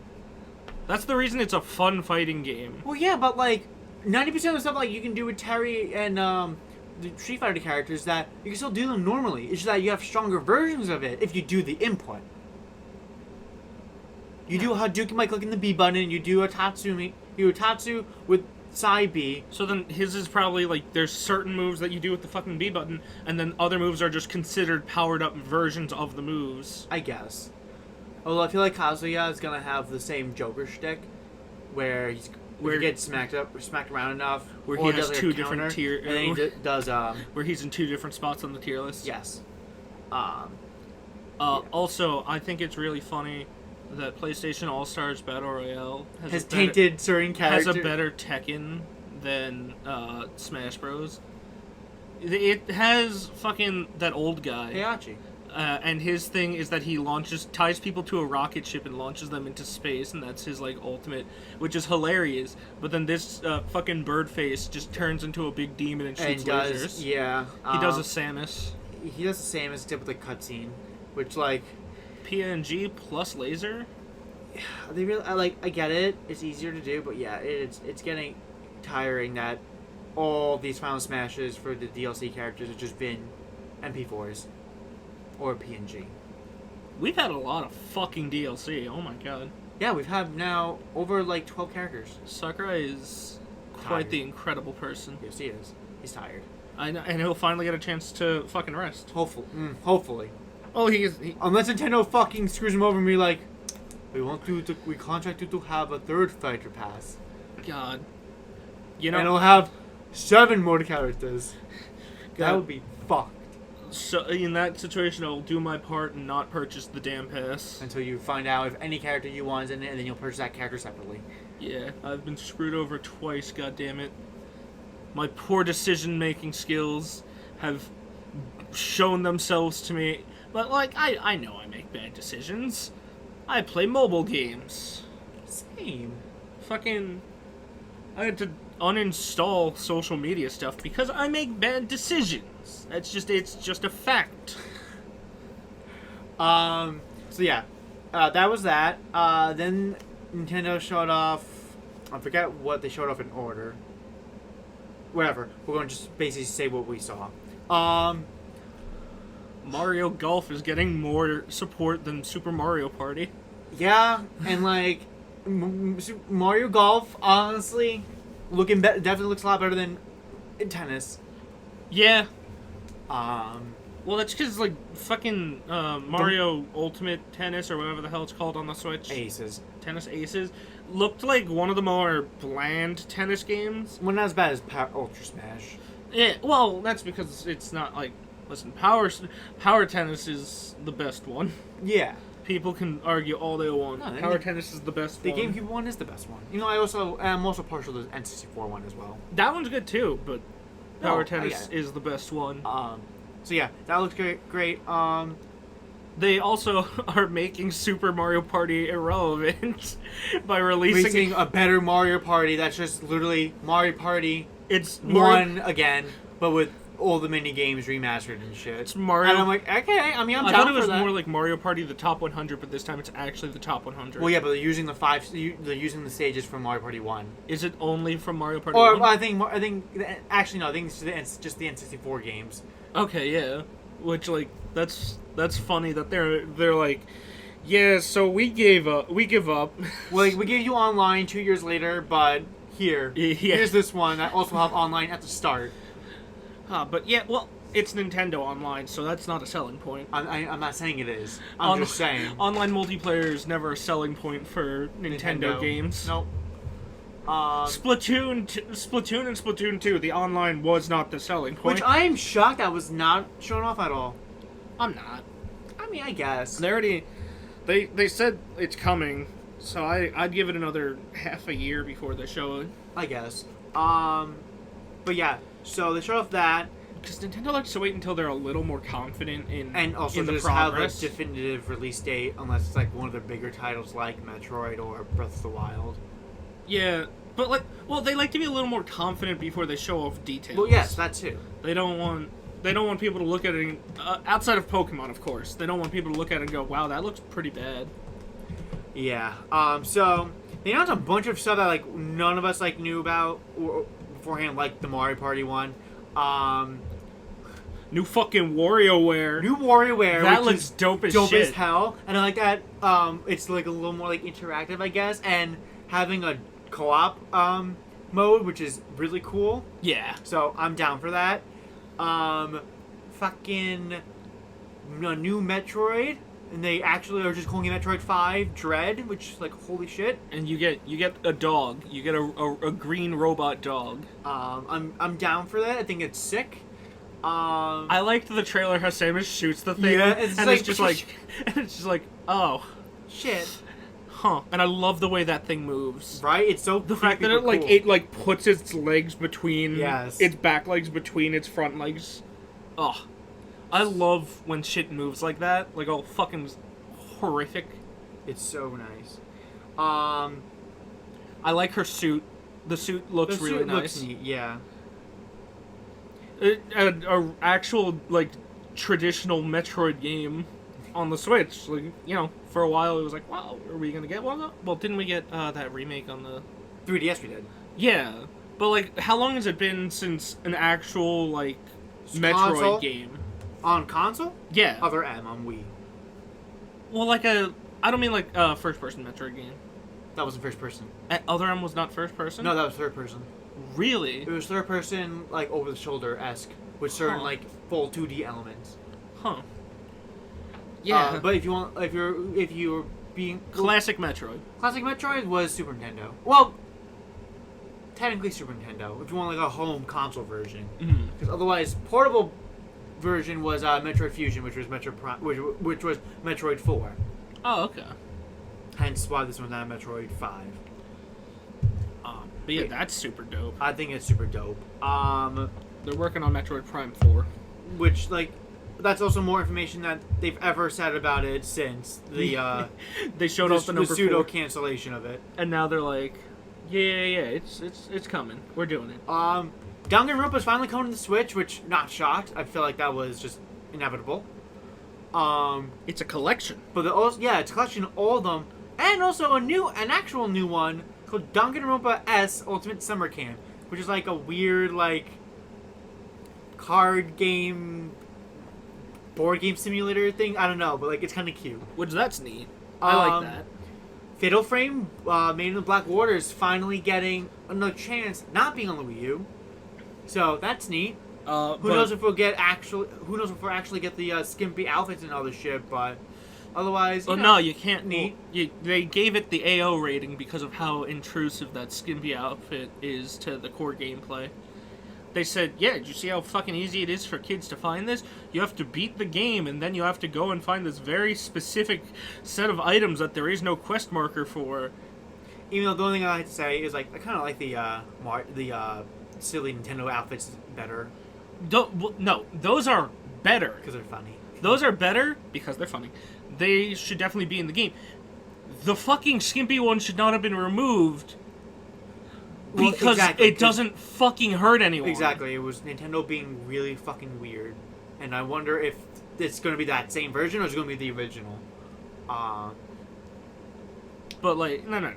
That's the reason it's a fun fighting game. Well, yeah, but like 90% of the stuff like you can do with Terry and the Street Fighter characters that you can still do them normally. It's just that you have stronger versions of it if you do the input. You do Hadouken by clicking the B button. You do a Tatsu with side B. So then his is probably like, there's certain moves that you do with the fucking B button, and then other moves are just considered powered up versions of the moves. I guess. Although I feel like Kazuya is gonna have the same Joker shtick, where he gets smacked around enough, where or he has does, like, two a different counter, tier, and then he does where he's in two different spots on the tier list. Yes. Also, I think it's really funny that PlayStation All Stars Battle Royale has tainted certain characters. Has a better Tekken than Smash Bros. It has fucking that old guy. Heihachi. And his thing is that he ties people to a rocket ship and launches them into space, and that's his, like, ultimate, which is hilarious. But then this fucking bird face just turns into a big demon and shoots lasers. Yeah. He does a Samus. He does the Samus except with the cutscene, which, like... PNG plus laser? They really... I get it. It's easier to do, but yeah, it's getting tiring that all these Final Smashes for the DLC characters have just been MP4s. Or PNG. We've had a lot of fucking DLC. Oh my god. Yeah, we've had now over like 12 characters. Sakurai is quite the incredible person. Yes, he is. He's tired. I know, and he'll finally get a chance to fucking rest. Hopefully. Oh, he is. Unless Nintendo fucking screws him over and be like, we contract you to have a third fighter pass. God. You know. And it'll have 7 more characters. That would be fucked. So in that situation, I'll do my part and not purchase the damn pass until you find out if any character you want is in it, and then you'll purchase that character separately. Yeah, I've been screwed over twice. God damn it! My poor decision-making skills have shown themselves to me. But like, I know I make bad decisions. I play mobile games. Same. Fucking, I had to uninstall social media stuff because I make bad decisions. It's just a fact. So yeah, that was that. Then Nintendo showed off. I forget what they showed off in order. Whatever. We're going to just basically say what we saw. Mario Golf is getting more support than Super Mario Party. Yeah, and like Mario Golf, honestly, definitely looks a lot better than tennis. Yeah. Well, that's because, like, fucking Mario Ultimate Tennis, or whatever the hell it's called on the Switch. Aces. Tennis Aces. Looked like one of the more bland tennis games. Well, not as bad as Ultra Smash. Yeah, well, that's because it's not, like... Listen, Power Tennis is the best one. Yeah. People can argue all they want. No, Power Tennis is the best one. The GameCube one is the best one. You know, I'm also partial to the N64 one as well. That one's good, too, but... Power Tennis is the best one. So yeah, that looks great. They also are making Super Mario Party irrelevant by releasing a better Mario Party that's just literally Mario Party. It's one again, but with all the mini games remastered and shit. It's Mario. And I'm like, okay, I mean, I'm down for that. I thought it was more like Mario Party the Top 100, but this time it's actually the Top 100. Well, yeah, but they're using they're using the stages from Mario Party 1. Is it only from Mario Party 1? Or I think actually no, I think it's just the N64 games. Okay, yeah. Which, like, that's funny that they're like, yeah, so we give up. Well, like, we gave you online 2 years later, but here's this one that also have online at the start. But yeah, well, it's Nintendo Online, so that's not a selling point. I'm not saying it is. I'm just saying. Online multiplayer is never a selling point for Nintendo games. Nope. Splatoon and Splatoon 2, the online was not the selling point. Which I am shocked that was not shown off at all. I'm not. I mean, I guess. They said it's coming, so I'd give it another half a year before they show it. I guess. But yeah, so they showed off that. Because Nintendo likes to wait until they're a little more confident in and also in the just progress. Have a definitive release date, unless it's like one of their bigger titles like Metroid or Breath of the Wild. Yeah, but they like to be a little more confident before they show off details. Well, yes, that too. They don't want people to look at it outside of Pokemon, of course. They don't want people to look at it and go, "Wow, that looks pretty bad." Yeah. So they announced a bunch of stuff that like none of us like knew about beforehand, like the Mario Party one. New fucking WarioWare. New WarioWare. That looks dope as shit. Dope as hell. And I like that. It's like a little more like interactive, I guess, and having a co-op mode, which is really cool. Yeah. So I'm down for that. Fucking a new Metroid, and they actually are just calling it Metroid 5 Dread, which is like holy shit. And you get a dog. You get a green robot dog. I'm down for that. I think it's sick. I liked the trailer how Samus shoots the thing. Yeah, it's just like, oh shit. Huh. And I love the way that thing moves. Right? It's so the fact that it puts its legs between its back legs between its front legs. Oh. I love when shit moves like that, like all fucking horrific. It's so nice. I like her suit. The suit looks The really suit nice. looks neat, yeah. A actual like traditional Metroid game on the Switch. Like, you know, for a while it was like, wow, are we gonna get one? Well, didn't we get that remake on the 3DS we did. Yeah, but like, how long has it been since an actual like Metroid Console? game? On console? Yeah. Other M on Wii. Well, like I don't mean like a first-person Metroid game. That wasn't first person. Other M was not first person. No, that was third person. Really? It was third person, like over the shoulder esque, with certain Huh. like full 2D elements. Huh. Yeah. But if you're being Classic Metroid. classic Metroid was Super Nintendo. Well, technically Super Nintendo. If you want like a home console version, Mm. because otherwise portable version was Metroid Fusion, which was which was Metroid 4. Oh, okay. Hence why this one's not Metroid 5. But yeah, that's super dope. I think it's super dope. They're working on Metroid Prime 4. Which like. That's also more information that they've ever said about it since the They showed off the number pseudo 4, cancellation of it. and now they're like, yeah, it's coming. We're doing it. Danganronpa's finally coming to the Switch, which not shocked. I feel like that was just inevitable. It's a collection. But it's a collection of all of them, and also an actual new one called Danganronpa S Ultimate Summer Camp, which is like a weird like card game, board game simulator thing. I don't know, but like it's kind of cute. Which that's neat. I like that. Fatal Frame, Made in the Black Water, is finally getting another chance not being on the Wii U. So that's neat. Who knows if we'll actually get the skimpy outfits and all this shit, but otherwise. No, you can't. Neat. They gave it the AO rating because of how intrusive that skimpy outfit is to the core gameplay. They said, yeah, did you see how fucking easy it is for kids to find this? You have to beat the game, and then you have to go and find this very specific set of items that there is no quest marker for. Even though the only thing I like to say is like I kind of like the silly Nintendo outfits better No, those are better. because they're funny. Those are better because they're funny. They should definitely be in the game. The fucking skimpy one should not have been removed Well, because exactly, it doesn't fucking hurt anyone. Exactly, it was Nintendo being really fucking weird, and I wonder if it's going to be that same version or it's going to be the original. But like, no.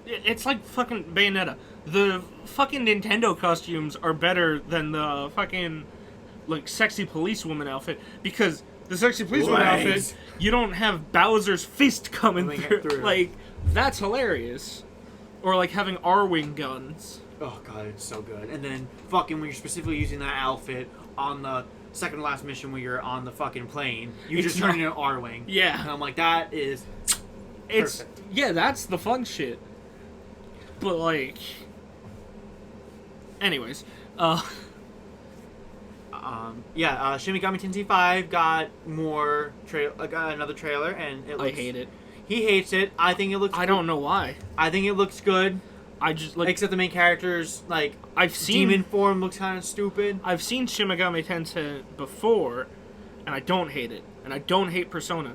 It's like fucking Bayonetta. The fucking Nintendo costumes are better than the fucking like sexy policewoman outfit because the sexy policewoman Right. outfit you don't have Bowser's fist coming Coming through. through. Like that's hilarious. Or like having R-wing guns. Oh god, it's so good. And then fucking when you're specifically using that outfit on the second to last mission where you're on the fucking plane, you It's just turn not- into an R-wing. Yeah. And I'm like, that is It's perfect. yeah, that's the fun shit. But like, anyways, Shin Megami Tensei 5 got got another trailer, and it looks, I hate it. He hates it. I think it looks. I don't know why. I think it looks good, I just like except the main character's like I've seen demon form looks kind of stupid. I've seen Shin Megami Tensei before, and I don't hate it, and I don't hate Persona,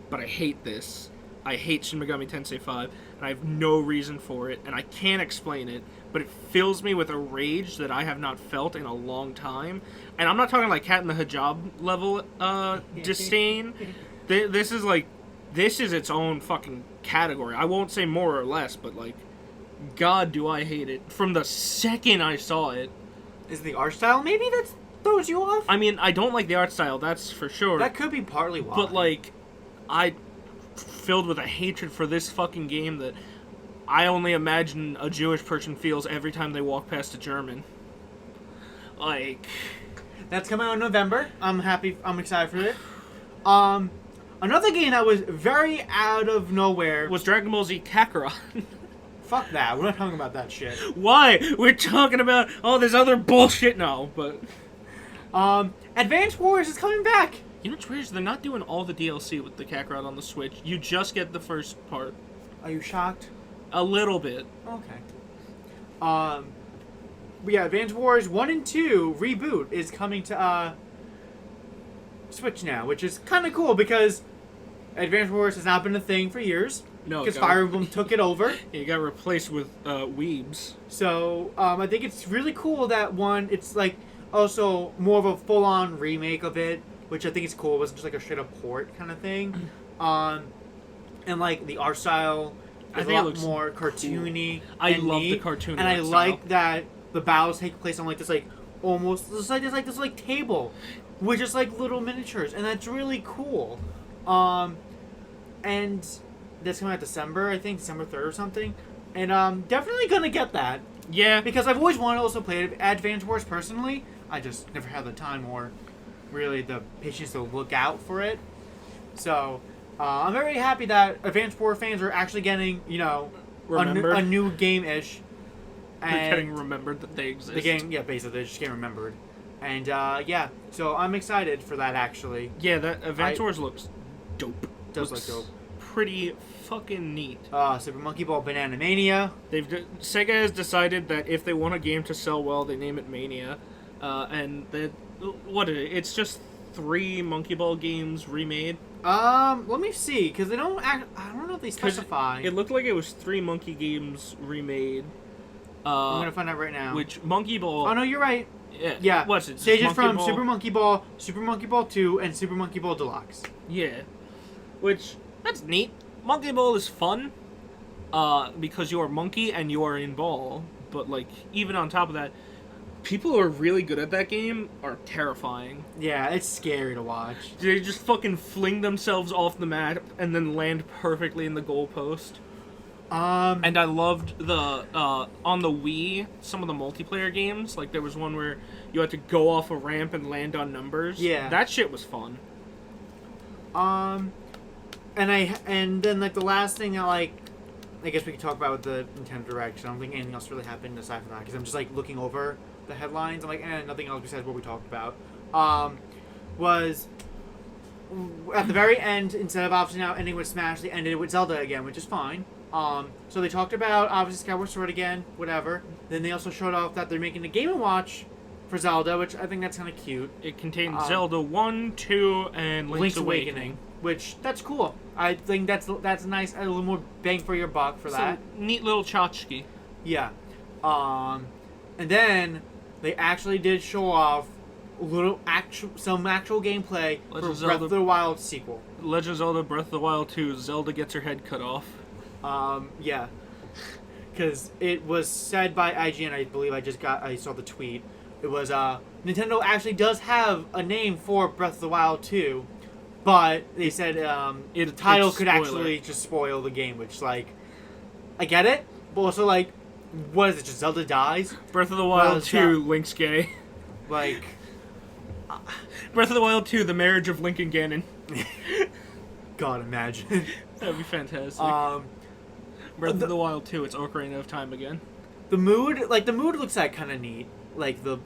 but I hate this. I hate Shin Megami Tensei 5, and I have no reason for it, and I can't explain it, but it fills me with a rage that I have not felt in a long time. And I'm not talking like Cat in the Hijab level disdain. This is its own fucking category. I won't say more or less, but like, God, do I hate it. From the second I saw it. Is the art style maybe that throws you off? I mean, I don't like the art style, that's for sure. That could be partly why. But like, I filled with a hatred for this fucking game that I only imagine a Jewish person feels every time they walk past a German. Like, that's coming out in November. I'm happy. I'm excited for it. Another game that was very out of nowhere. was Dragon Ball Z Kakarot. Fuck that. We're not talking about that shit. Why? We're talking about all this other bullshit now, but Advance Wars is coming back. you know what's weird is they're not doing all the DLC with the Kakarot on the Switch. You just get the first part. Are you shocked? A little bit. Okay. But yeah, Advance Wars 1 and 2 reboot is coming to Switch now, which is kind of cool because Advance Wars has not been a thing for years. No, Because Fire Emblem took it over. It got replaced with Weebs. So, I think it's really cool that it's like also more of a full-on remake of it, which I think is cool. It wasn't just like a straight-up port kind of thing. And like the art style is a lot more cartoony. Cool. I love the cartoon and I like that the battles take place on like this like almost this table with just like little miniatures, and that's really cool. And that's coming out December, I think, December 3rd or something. And definitely gonna get that. Yeah. Because I've always wanted to also play Advance Wars personally. I just never had the time or really the patience to look out for it. So, I'm very happy that Advance Wars fans are actually getting, a new game-ish. They're getting remembered that they exist. The game, yeah, basically, they're just getting remembered. And, yeah, so I'm excited for that, actually. Yeah, that Advance Wars looks dope. Does look dope. Pretty fucking neat. Super Monkey Ball Banana Mania. Sega has decided that if they want a game to sell well, they name it Mania. And it's just 3 Monkey Ball games remade. Let me see, because I don't know if they specify. It looked like it was 3 Monkey games remade. I'm gonna find out right now. Which Monkey Ball? Oh no, you're right. Yeah. What's it? Stages from Super Monkey Ball, Super Monkey Ball 2, and Super Monkey Ball Deluxe. Yeah. Which, that's neat. Monkey Ball is fun, because you are monkey and you are in ball. But, like, even on top of that, people who are really good at that game are terrifying. Yeah, it's scary to watch. They just fucking fling themselves off the map and then land perfectly in the goalpost. And I loved on the Wii, some of the multiplayer games. Like, there was one where you had to go off a ramp and land on numbers. Yeah. That shit was fun. And then like the last thing I guess we could talk about with the Nintendo Direct. 'Cause I don't think anything else really happened aside from that. Because I'm just like looking over the headlines. I'm like, nothing else besides what we talked about. Was at the very end, instead of obviously now ending with Smash, they ended with Zelda again, which is fine. So they talked about obviously Skyward Sword again, whatever. Then they also showed off that they're making a Game & Watch for Zelda, which I think that's kind of cute. It contains Zelda 1, 2, and Link's Awakening. Which, that's cool. I think that's nice, a little more bang for your buck for that. Neat little tchotchke. Yeah. And then they actually did show off some actual gameplay for Breath of the Wild sequel. Legend of Zelda Breath of the Wild 2, Zelda gets her head cut off. Yeah. Because it was said by IGN, I believe I saw the tweet. It was, Nintendo actually does have a name for Breath of the Wild 2, but they said, the title could actually just spoil the game, which, like, I get it, but also, like, what is it, just Zelda dies? Breath of the Wild 2, Link's gay. Like... Breath of the Wild 2, the marriage of Link and Ganon. God, imagine. That'd be fantastic. Breath of the Wild 2, it's Ocarina of Time again. The mood looks like kind of neat. Like the,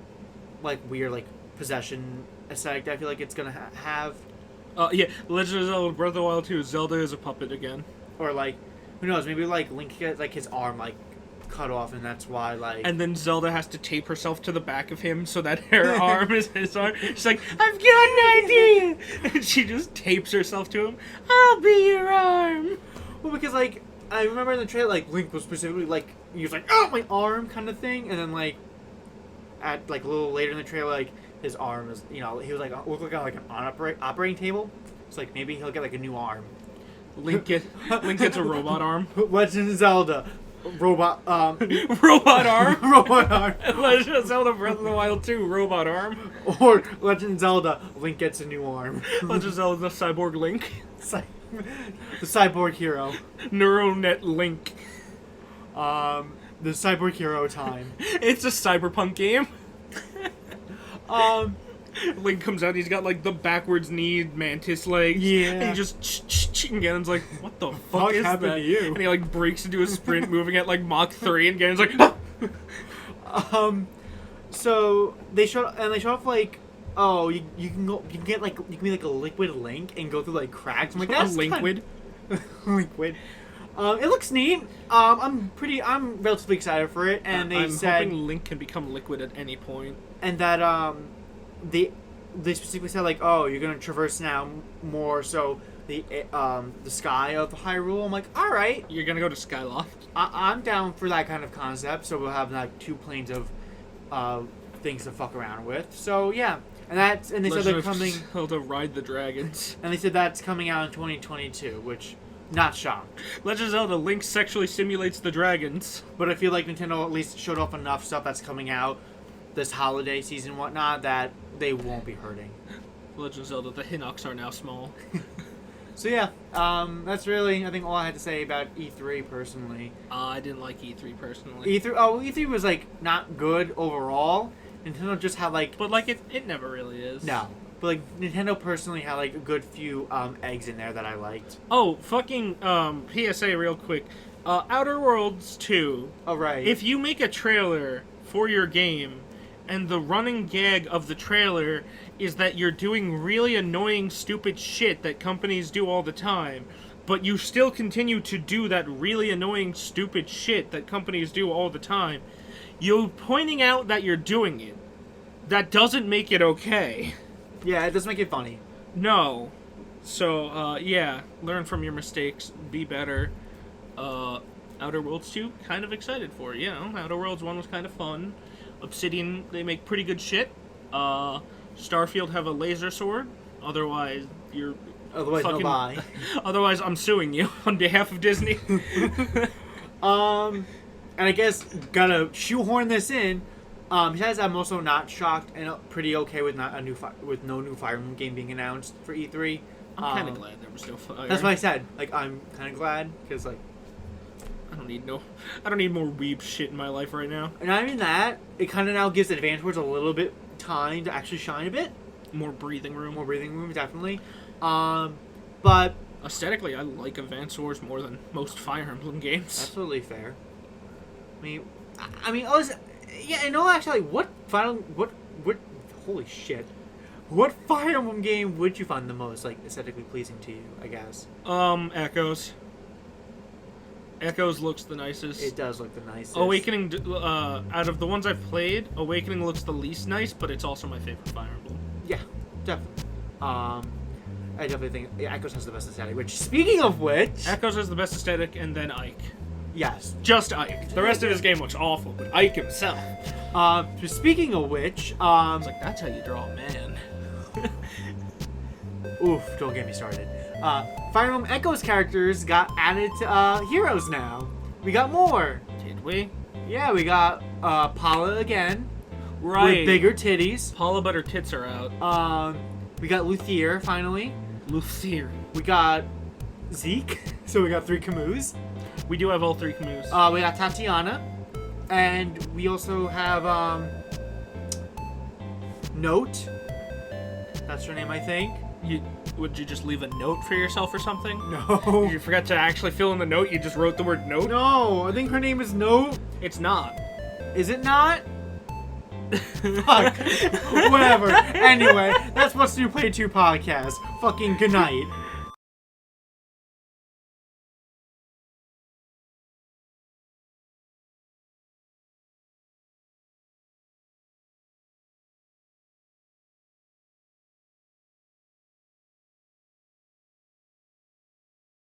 weird, possession aesthetic that I feel like it's gonna have. Yeah, Legend of Zelda Breath of the Wild 2, Zelda is a puppet again. Or, who knows, maybe, Link gets, his arm, cut off, and that's why, And then Zelda has to tape herself to the back of him so that her arm is his arm. She's like, I've got an idea! And she just tapes herself to him. I'll be your arm! Well, because, I remember in the trailer, Link was specifically, he was like, oh, my arm, kind of thing, and then, a little later in the trailer, his arm is, he was, looked like an operating table. It's maybe he'll get, a new arm. Link gets a robot arm. Legend of Zelda. Robot arm. Robot arm. Legend of Zelda Breath of the Wild 2, robot arm. Or Legend of Zelda, Link gets a new arm. Legend of Zelda Cyborg Link. The cyborg hero. Neuronet Link. The cyborg hero time. It's a cyberpunk game. Link comes out, he's got the backwards kneed mantis legs. Yeah. And he just and Ganon's like, what the fuck is happened that? to you? And he breaks into a sprint moving at Mach 3 and Ganon's like So they showed off you can be a liquid Link and go through cracks. I'm like, that's liquid. Liquid. It looks neat. I'm relatively excited for it, and I'm hoping Link can become liquid at any point. And that they specifically said like, oh, you're gonna traverse now more so the sky of Hyrule. I'm like, all right, You're gonna go to Skyloft. I'm down for that kind of concept. So we'll have like 2 planes of things to fuck around with. So yeah, and they said they're coming. To ride the dragons. And they said that's coming out in 2022, which not shocked. Legend of Zelda: Link sexually simulates the dragons. But I feel like Nintendo at least showed off enough stuff that's coming out this holiday season and whatnot that they won't be hurting. Legend of Zelda: The Hinox are now small. So yeah, that's really I think all I had to say about E3 personally. I didn't like E3 personally. E3 was like not good overall. Nintendo just had like, But like it never really is. no, but like Nintendo personally had like a good few eggs in there that I liked. Oh, fucking PSA real quick. Outer Worlds 2. Oh right. If you make a trailer for your game and the running gag of the trailer is that you're doing really annoying, stupid shit that companies do all the time, but you still continue to do that really annoying, stupid shit that companies do all the time, you pointing out that you're doing it, that doesn't make it okay. Yeah, it does make it funny. No. So, yeah, learn from your mistakes, be better. Outer Worlds 2, kind of excited for it, you know. Outer Worlds 1 was kind of fun. Obsidian, they make pretty good shit. Starfield have a laser sword. Otherwise, you're Otherwise, fucking... no buy. Otherwise, I'm suing you on behalf of Disney. And I guess gotta shoehorn this in. Besides, I'm also not shocked and pretty okay with no new Fire Emblem game being announced for E3. I'm kind of glad there was no Fire. That's what I said. Like, I'm kind of glad because like I don't need more weeb shit in my life right now. and not even that, it kind of now gives Advance Wars a little bit time to actually shine a bit. More breathing room. More breathing room, definitely. But Aesthetically, I like Advance Wars more than most Fire Emblem games. that's totally fair. I mean, yeah, and no, actually, what holy shit. What Fire Emblem game would you find the most, like, aesthetically pleasing to you, I guess? Echoes. Echoes looks the nicest. It does look the nicest. Awakening, out of the ones I've played, Awakening looks the least nice, but it's also my favorite Fire Emblem. Yeah, definitely. I definitely think Echoes has the best aesthetic, which, speaking of which... Echoes has the best aesthetic, and then Ike. Yes. Just Ike. The rest of his game looks awful, but Ike himself. Speaking of which, It's like, that's how you draw a man. Oof, don't get me started. Fire Emblem Echoes characters got added to Heroes now. We got more. Did we? Yeah, we got Paula again. Right. With bigger titties. Paula, but her tits are out. We got Luthier, finally. Luthier. We got Zeke. So we got 3 Camus. We do have all 3 Camus. We got Tatiana. And we also have Note. That's her name, I think. Would you just leave a note for yourself or something? No. You forgot to actually fill in the note, you just wrote the word note? No, I think her name is Note. It's not. Is it not? Fuck. Whatever. Anyway, that's what's new Play 2 podcast. Fucking good night.